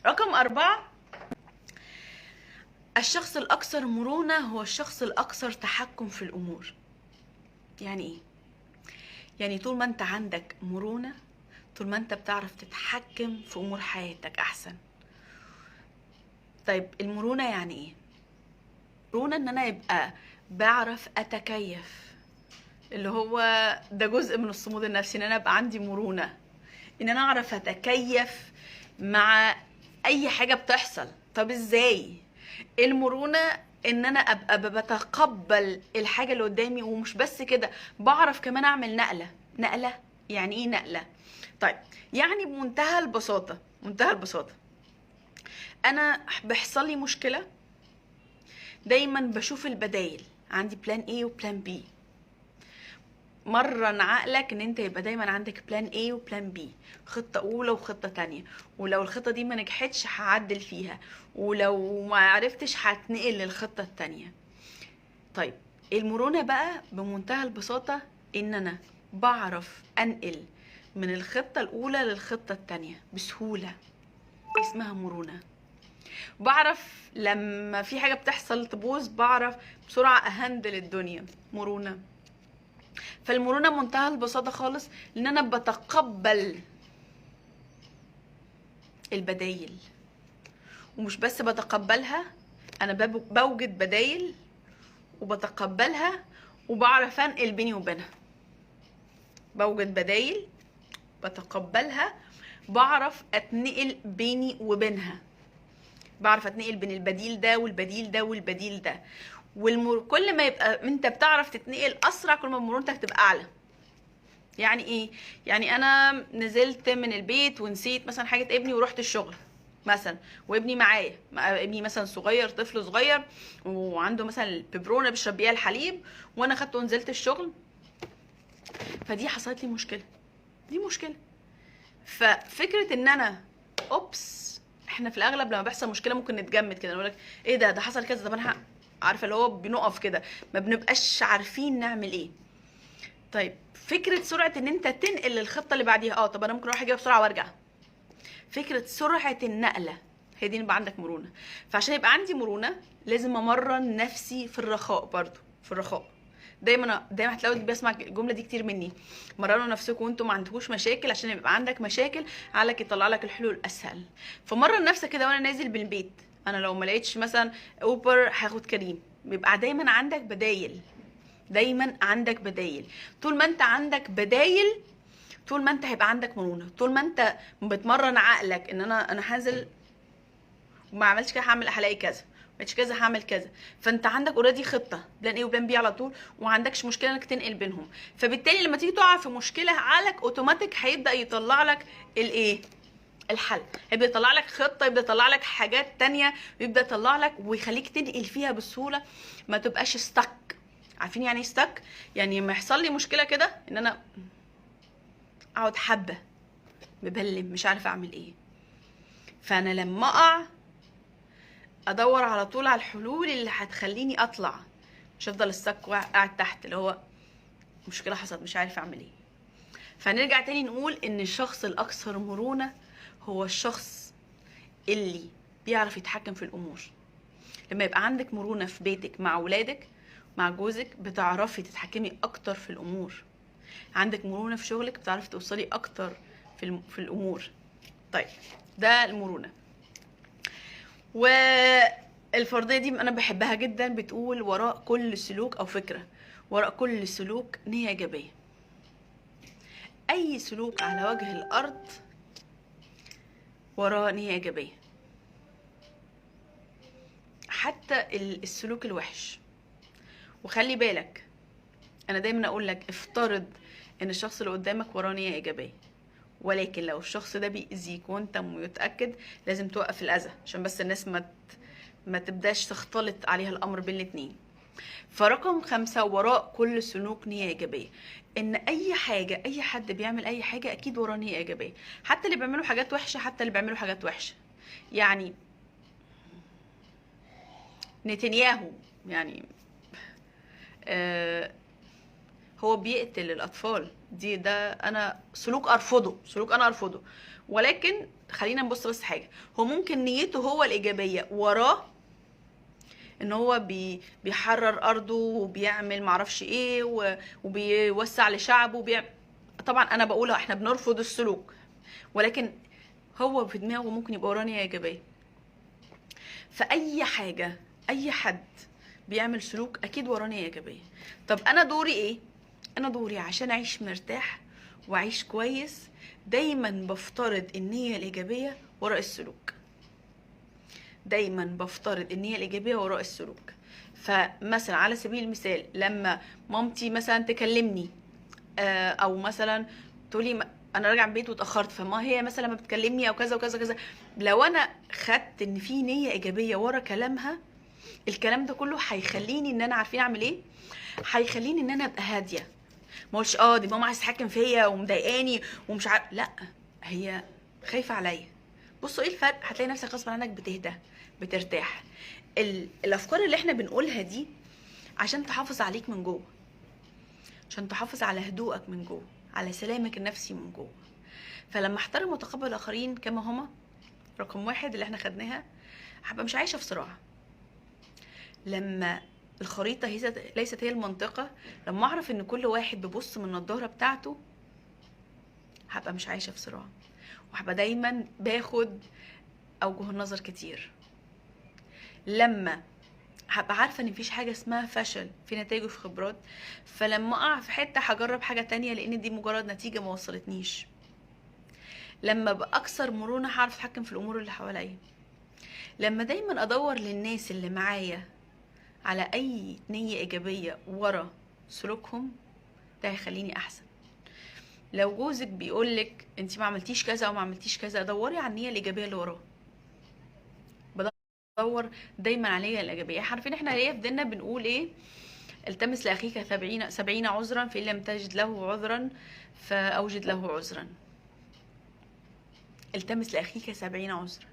رقم 4، الشخص الأكثر مرونة هو الشخص الأكثر تحكم في الأمور. يعني إيه؟ يعني طول ما أنت عندك مرونة، طول ما أنت بتعرف تتحكم في أمور حياتك أحسن. طيب المرونة يعني إيه؟ مرونة إن أنا يبقى بعرف أتكيف، اللي هو ده جزء من الصمود النفسي، إن أنا أبقى عندي مرونة، إن أنا أعرف أتكيف مع أي حاجة بتحصل. طب إزاي؟ المرونة ان انا ابقى بتقبل الحاجة اللي قدامي، ومش بس كده، بعرف كمان اعمل نقلة. يعني ايه نقلة؟ طيب يعني بمنتهى البساطة، منتهى البساطة، انا بيحصل لي مشكلة، دايما بشوف البدايل، عندي بلان A وبلان B. مرن عقلك ان انت يبقى دايما عندك بلان A وبلان B، خطة اولى وخطة تانية، ولو الخطة دي ما نجحتش هعدل فيها، ولو ما عرفتش هتنقل للخطة التانية. طيب المرونة بقى بمنتهى البساطة ان انا بعرف انقل من الخطة الاولى للخطة التانية بسهولة، اسمها مرونة. بعرف لما في حاجة بتحصل تبوظ، بعرف بسرعة اهندل الدنيا، مرونة. فالمرونة منتهى البساطة خالص ان انا بتقبل البدايل، ومش بس بتقبلها، انا بوجد بدايل وبتقبلها، وبعرف انقل بيني وبينها. بوجد بدايل، بتقبلها، بعرف اتنقل بيني وبينها، بعرف اتنقل بين البديل ده والبديل ده والبديل ده. كل ما يبقى انت بتعرف تتنقل اسرع، كل ما مرونتك تبقى اعلى. يعني ايه؟ يعني انا نزلت من البيت ونسيت مثلا حاجه ابني ورحت الشغل مثلا، وابني معايا، ابني مثلا صغير، طفل صغير وعنده مثلا الببرونه بيشرب بيها الحليب، وانا خدته ونزلت الشغل، فدي حصلت لي مشكله، دي مشكله. ففكره ان انا اوبس، احنا في الاغلب لما بيحصل مشكله ممكن نتجمد كده، نقول لك ايه ده حصل كذا، طب انا عارفه اللي هو بنقف كده، ما بنبقاش عارفين نعمل ايه. طيب فكره سرعه ان انت تنقل للخطه اللي بعديها، طب انا ممكن اروح اجيبها بسرعه وارجع. فكره سرعه النقله هي دي، يبقى عندك مرونه. فعشان يبقى عندي مرونه لازم امرن نفسي في الرخاء، برضو في الرخاء. دايما هتلاقوا بسمع الجمله دي كتير مني، مرنوا نفسكم وانتم ما عندكوش مشاكل، عشان يبقى عندك مشاكل عقلك يطلع لك الحلول اسهل. فمرن نفسك كده وانا نازل بالبيت، انا لو ما لقيتش مثلا اوبر هاخد كريم. بيبقى دايما عندك بدايل، دايما عندك بدايل. طول ما انت عندك بدايل، طول ما انت هيبقى عندك مرونه. طول ما انت بتمرن عقلك ان انا هنزل وما عملتش كده هلاقي كذا، ما عملتش كذا هعمل كذا، فانت عندك اوريدي خطه بلان ايه وبلان بي على طول، وما عندكش مشكله انك تنقل بينهم. فبالتالي لما تيجي تقع في مشكله، عقلك اوتوماتيك هيبدا يطلع لك الايه، الحل. هيبدا يطلع لك خطه، يبدا يطلع لك حاجات تانية، ويبدا يطلع لك ويخليك تنقل فيها بسهوله، ما تبقاش ستك. عارفين يعني ايه ستك؟ يعني لما يحصل لي مشكله كده ان انا اقعد حبه مبلم مش عارفه اعمل ايه. فانا لما اقع ادور على طول على الحلول اللي هتخليني اطلع، مش هفضل السك قاعد تحت اللي هو مشكله حصلت مش عارف اعمل ايه. فنرجع تاني نقول ان الشخص الاكثر مرونه هو الشخص اللي بيعرف يتحكم في الامور. لما يبقى عندك مرونه في بيتك مع ولادك، مع جوزك، بتعرفي تتحكمي اكتر في الامور. عندك مرونه في شغلك، بتعرفي توصلي اكتر في الامور. طيب ده المرونه. والفرضية دي أنا بحبها جدا، بتقول وراء كل سلوك أو فكرة، وراء كل سلوك نية إيجابية. أي سلوك على وجه الأرض وراه نية إيجابية، حتى السلوك الوحش. وخلي بالك، أنا دايما أقول لك افترض إن الشخص اللي قدامك وراه نية إيجابية، ولكن لو الشخص ده بيأذيك وانت متأكد، لازم توقف الأذى، عشان بس الناس ما تبداش تختلط عليها الأمر بين الاتنين. فرقم 5، وراء كل سلوك نية إيجابية. إن أي حاجة، أي حد بيعمل أي حاجة أكيد وراه نية إيجابية، حتى اللي بيعملوا حاجات وحشة، حتى اللي بيعملوا حاجات وحشة. يعني نتنياهو، يعني هو بيقتل الأطفال، ده أنا سلوك أرفضه، ولكن خلينا نبص بس حاجه، هو ممكن نيته هو الايجابيه وراه ان هو بيحرر ارضه وبيعمل معرفش ايه وبيوسع لشعبه طبعا انا بقولها احنا بنرفض السلوك، ولكن هو في دماغه ممكن يبقى وراه نيه ايجابيه. فاي حاجه، اي حد بيعمل سلوك اكيد وراه نيه ايجابيه. طب انا دوري ايه؟ انا دوري عشان اعيش مرتاح واعيش كويس دايما بفترض النيه الايجابيه وراء السلوك، دايما بفترض النيه الايجابيه وراء السلوك. فمثلا على سبيل المثال لما مامتي مثلا تكلمني او مثلا تقولي انا راجعه من البيت واتاخرت، فما هي مثلا لما بتكلمني او كذا وكذا كذا، لو انا خدت ان في نيه ايجابيه ورا كلامها، الكلام ده كله هيخليني ان انا عارفين اعمل ايه، هيخليني ان انا ابقى هاديه، ما اقولش دي ماما عايزه تتحكم فيا ومضايقاني ومش عارف، لا هي خايفه عليا. بصوا ايه الفرق، هتلاقي نفسك غصب عنك بتهدى بترتاح. الافكار اللي احنا بنقولها دي عشان تحافظ عليك من جوه، عشان تحافظ على هدوءك من جوه، على سلامك النفسي من جوه. فلما احترم واتقبل الاخرين كما هما، رقم واحد اللي احنا خدناها، هبقى مش عايشه في صراع. لما الخريطه ليست هي المنطقه، لما اعرف ان كل واحد بيبص من النضاره بتاعته، هبقى مش عايشه في صراع، وهبقى دايما باخد اوجه النظر كتير. لما هبقى عارفه ان مفيش حاجه اسمها فشل في نتائج في خبرات، فلما اقع في حته هجرب حاجه تانية لان دي مجرد نتيجه ما وصلتنيش. لما ابقى اكثر مرونه هعرف اتحكم في الامور اللي حواليا. لما دايما ادور للناس اللي معايا على اي نيه ايجابيه ورا سلوكهم، ده هيخليني احسن. لو جوزك بيقولك انت ما عملتيش كذا او ما عملتيش كذا، دوري على النيه الايجابيه اللي وراه. بدور دايما على النيه الايجابيه. عارفين احنا ليه في ديننا بنقول ايه؟ التمس لاخيك 70 عذرا فان لم تجد له عذرا فاوجد له عذرا. التمس لاخيك 70 عذرا.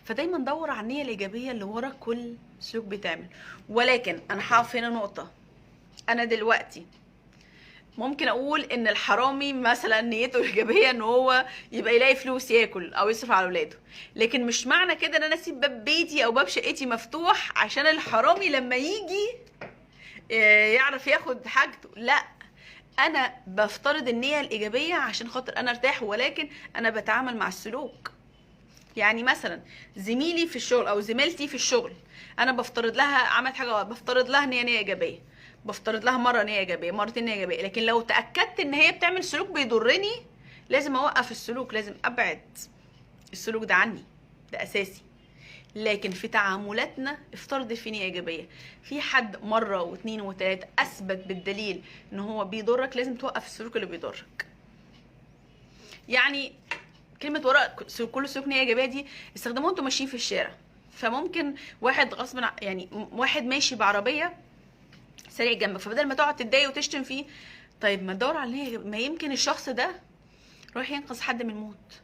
فدايما دور على النيه الايجابيه اللي ورا كل سلوك بيتعمل. ولكن انا هقف هنا نقطه، انا دلوقتي ممكن اقول ان الحرامي مثلا نيته الايجابيه ان هو يبقى يلاقي فلوس ياكل او يصرف على اولاده، لكن مش معنى كده ان انا اسيب باب بيتي او باب شقتي مفتوح عشان الحرامي لما يجي يعرف ياخد حاجته. لا، انا بفترض النيه الايجابيه عشان خاطر انا ارتاح، ولكن انا بتعامل مع السلوك. يعني مثلا زميلي في الشغل او زميلتي في الشغل، انا بفترض لها عملت حاجه غلط، بفترض لها ان هي نيه ايجابيه، بفترض لها مره نيه ايجابيه، مرتين نيه ايجابيه، لكن لو تاكدت ان هي بتعمل سلوك بيضرني لازم اوقف السلوك، لازم ابعد السلوك ده عني، ده اساسي. لكن في تعاملاتنا افترض في نيه ايجابيه. في حد مره واثنين وثلاثه اثبت بالدليل ان هو بيضرك، لازم توقف السلوك اللي بيضرك. يعني كلمه وراء كل سلوك نيه ايجابيه دي استخدموها انتوا ماشيين في الشارع. فممكن واحد غصب يعني واحد ماشي بعربيه سريع جنبك، فبدل ما تقعد تتضايق وتشتم فيه، طيب ما تدور على النيه. ما يمكن الشخص ده رايح ينقذ حد من الموت،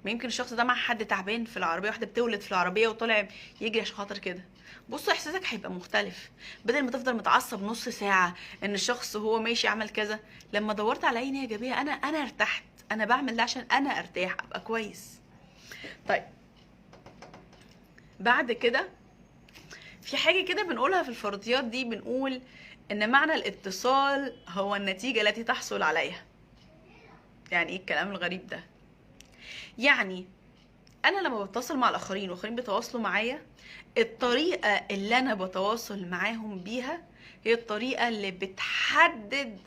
ما يمكن الشخص ده مع حد تعبان في العربيه، واحده بتولد في العربيه وطالع يجري عشان خاطر كده. بصوا احساسك هيبقى مختلف، بدل ما تفضل متعصب نص ساعه ان الشخص هو ماشي عمل كذا. لما دورت على اي نيه ايجابيه، انا ارتحت، انا بعمل ده عشان انا ارتاح ابقى كويس. طيب بعد كده في حاجه كده بنقولها في الفرضيات دي، بنقول ان معنى الاتصال هو النتيجه التي تحصل عليها. يعني ايه الكلام الغريب ده؟ يعني انا لما بتواصل مع الاخرين والاخرين بيتواصلوا معايا، الطريقه اللي انا بتواصل معاهم بيها هي الطريقه اللي بتحدد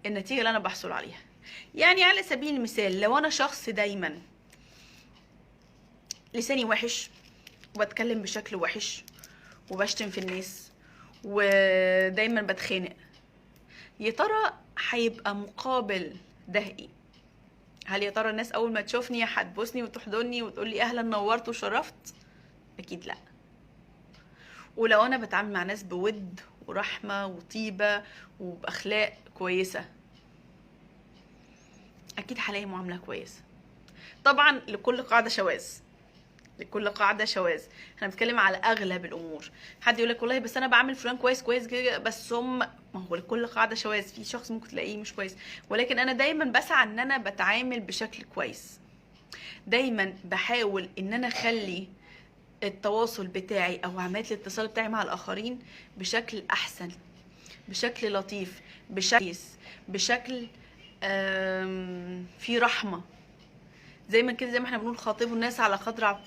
النتيجه اللي انا بحصل عليها. يعني على سبيل المثال، لو انا شخص دايما لساني وحش وبتكلم بشكل وحش وبشتم في الناس ودايما بتخانق، يا ترى هيبقى مقابل ده ايه؟ هل يا ترى الناس اول ما تشوفني هتبوسني وتحضني وتقول لي اهلا نورت وشرفت؟ اكيد لا. ولو انا بتعامل مع ناس بود ورحمه وطيبه وباخلاق كويسه، اكيد هلاقي معامله كويسه. طبعا لكل قاعده شواذ، لكل قاعده شواذ. احنا بنتكلم على اغلب الامور. حد يقول لك والله بس انا بعمل فلان كويس كده، بس ما هو لكل قاعده شواذ، في شخص ممكن تلاقيه مش كويس، ولكن انا دايما بسعى ان انا بتعامل بشكل كويس. دايما بحاول ان انا اخلي التواصل بتاعي او عملية الاتصال بتاعي مع الاخرين بشكل احسن، بشكل لطيف، بشكل في رحمة. زي ما كده، زي ما احنا بنقول خاطبوا الناس على قدر عقول.